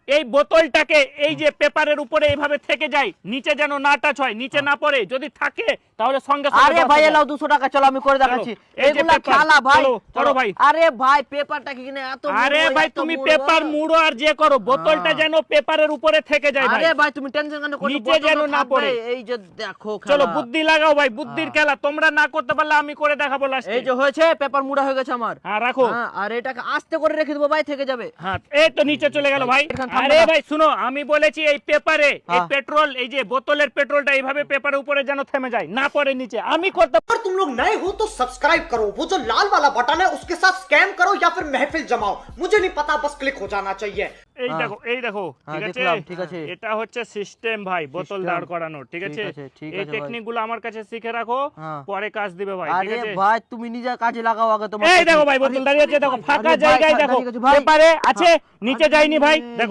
এই বোতলটাকে এই যে পেপারের উপরে এইভাবে থেকে যায়, নিচে যেন না টাচ হয়, নিচে না পড়ে, যদি থাকে তাহলে সঙ্গে সঙ্গে আরে ভাই এলাও 200 টাকা, চলো আমি করে দেখাচ্ছি। এই যে এগুলা পেপার, খেলা ভাই, চলো ভাই। আরে ভাই পেপারটা কি কিনে এত আরে মুড়ো, ভাই এত তুমি মুড়ো। পেপার মুড়ো আর যে করো, বোতলটা যেন পেপারের উপরে থেকে যায় ভাই। আরে ভাই তুমি টেনশন কেন করছো, নিচে যেন না পড়ে। এই যে দেখো চলো খেলা। বুদ্ধি লাগাও ভাই, বুদ্ধির খেলা। তোমরা না করতে পারলে আমি করে দেখাবো লাস্টে। এই যে হয়েছে, পেপার মুড়া হয়ে গেছে আমার। হ্যাঁ রাখো। হ্যাঁ, আর এটাকে আস্তে করে রেখে দেবো ভাই, থেকে যাবে। হ্যাঁ এই তো নিচে চলে গেল ভাই। এখানে থামবে আরে না। ভাই শুনো, আমি বলেছি এই পেপারে এই হ্যাঁ। পেট্রোল, এই যে বোতলের পেট্রোলটা এইভাবে পেপারের উপরে যেন থেমে যায়, না পড়ে নিচে। আমি করতে अगर तुम लोग नए हो तो सब्सक्राइब करो, वो जो लाल वाला बटन है उसके साथ स्कैम करो या फिर महफिल जमाओ, मुझे नहीं पता, बस क्लिक हो जाना चाहिए। এই হ্যাঁ। দেখো, এই দেখো, হ্যাঁ, ঠিক আছে? দেখলাম, ঠিক আছে। এটা হচ্ছে সিস্টেম ভাই, বোতল System। দাঁড় করানোর, ঠিক ঠিক আছে? আছে, ঠিক এই আছে ভাই। টেকনিক গুলো আমার কাছে শিখে রাখো, হ্যাঁ। পরে কাজ দিবে ভাই, ঠিক আরে আছে? ভাই তুমি নিজে কাজে লাগাও আগে তোমার। এই দেখো ভাই, বোতল দাঁড়িয়ে আছে, দেখো ফাঁকা আরে ভাই, জায়গায়, দাঁড়িয়ে দেখো গেছে ভাই। পেপারে আছে, নিচে যায়নি ভাই, দেখো।